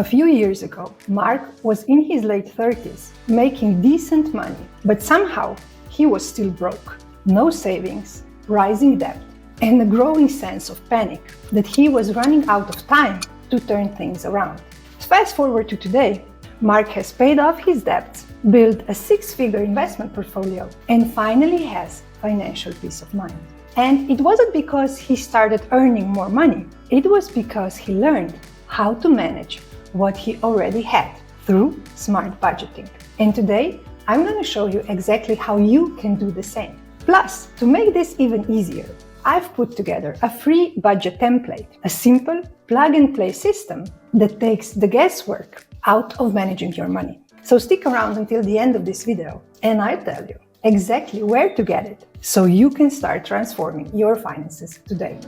A few years ago, Mark was in his late 30s, making decent money, but somehow he was still broke. No savings, rising debt, and a growing sense of panic that he was running out of time to turn things around. Fast forward to today, Mark has paid off his debts, built a six-figure investment portfolio, and finally has financial peace of mind. And it wasn't because he started earning more money. It was because he learned how to manage what he already had through smart budgeting. And today, I'm going to show you exactly how you can do the same. Plus, to make this even easier, I've put together a free budget template, a simple plug-and-play system that takes the guesswork out of managing your money. So stick around until the end of this video, and I'll tell you exactly where to get it so you can start transforming your finances today.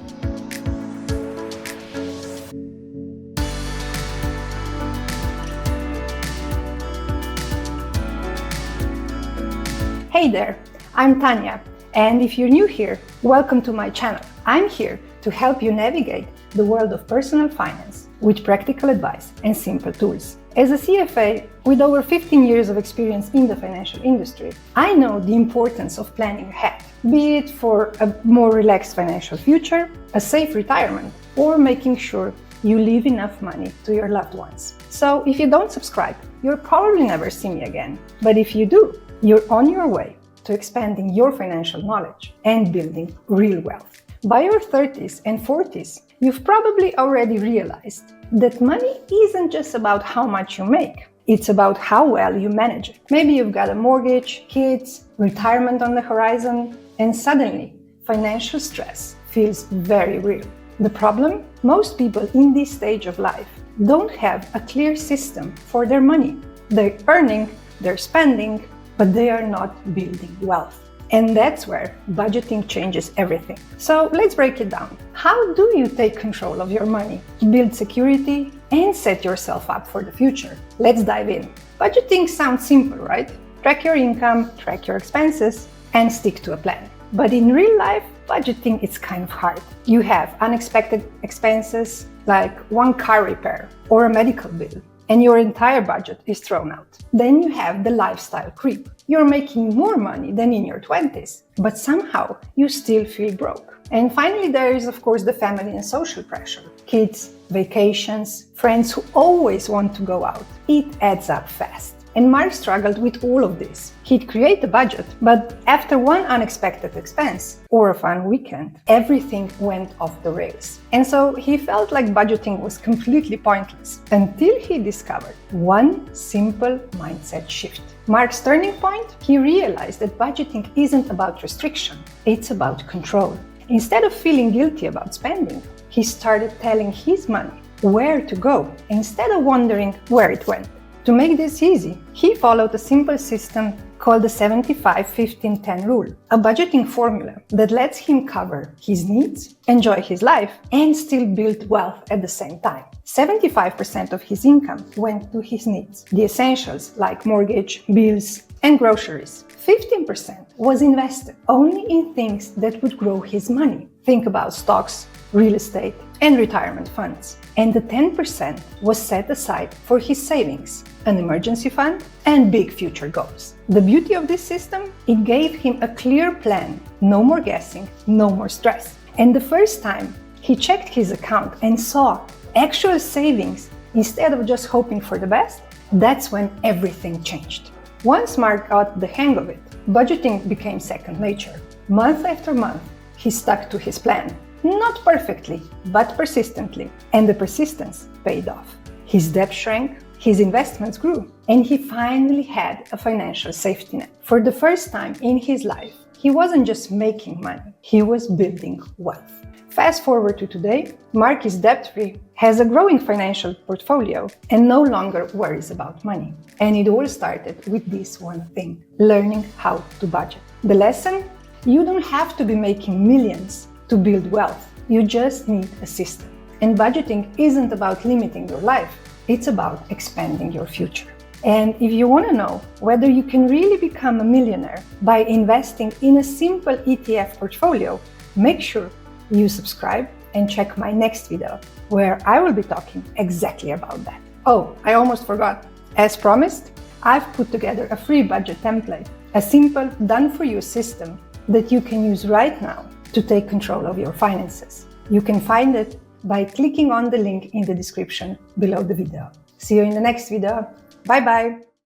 Hey there, I'm Tanya, and if you're new here, welcome to my channel. I'm here to help you navigate the world of personal finance with practical advice and simple tools. As a CFA with over 15 years of experience in the financial industry, I know the importance of planning ahead, be it for a more relaxed financial future, a safe retirement, or making sure you leave enough money to your loved ones. So if you don't subscribe, you'll probably never see me again. But if you do, you're on your way to expanding your financial knowledge and building real wealth. By your 30s and 40s, you've probably already realized that money isn't just about how much you make. It's about how well you manage it. Maybe you've got a mortgage, kids, retirement on the horizon, and suddenly financial stress feels very real. The problem? Most people in this stage of life don't have a clear system for their money. They're earning, they're spending, but they are not building wealth. And that's where budgeting changes everything. So let's break it down. How do you take control of your money, build security, and set yourself up for the future? Let's dive in. Budgeting sounds simple, right? Track your income, track your expenses, and stick to a plan. But in real life, budgeting is kind of hard. You have unexpected expenses like one car repair or a medical bill, and your entire budget is thrown out. Then you have the lifestyle creep. You're making more money than in your 20s, but somehow you still feel broke. And finally, there is, of course, the family and social pressure. Kids, vacations, friends who always want to go out. It adds up fast. And Mark struggled with all of this. He'd create a budget, but after one unexpected expense or a fun weekend, everything went off the rails. And so he felt like budgeting was completely pointless until he discovered one simple mindset shift. Mark's turning point? He realized that budgeting isn't about restriction, it's about control. Instead of feeling guilty about spending, he started telling his money where to go instead of wondering where it went. To make this easy, he followed a simple system called the 75-15-10 rule, a budgeting formula that lets him cover his needs, enjoy his life, and still build wealth at the same time. 75% of his income went to his needs, the essentials like mortgage, bills, and groceries. 15% was invested only in things that would grow his money. Think about stocks, real estate, and retirement funds. And the 10% was set aside for his savings, an emergency fund, and big future goals. The beauty of this system? It gave him a clear plan, no more guessing, no more stress. And the first time he checked his account and saw actual savings instead of just hoping for the best, that's when everything changed. Once Mark got the hang of it, budgeting became second nature. Month after month, he stuck to his plan. Not perfectly, but persistently. And the persistence paid off. His debt shrank, his investments grew, and he finally had a financial safety net. For the first time in his life, he wasn't just making money, he was building wealth. Fast forward to today, Mark is debt-free, has a growing financial portfolio, and no longer worries about money. And it all started with this one thing: learning how to budget. The lesson? You don't have to be making millions to build wealth. You just need a system. And budgeting isn't about limiting your life, it's about expanding your future. And if you want to know whether you can really become a millionaire by investing in a simple ETF portfolio, make sure you subscribe and check my next video, where I will be talking exactly about that. Oh, I almost forgot. As promised, I've put together a free budget template, a simple, done-for-you system that you can use right now to take control of your finances. You can find it by clicking on the link in the description below the video. See you in the next video. Bye-bye.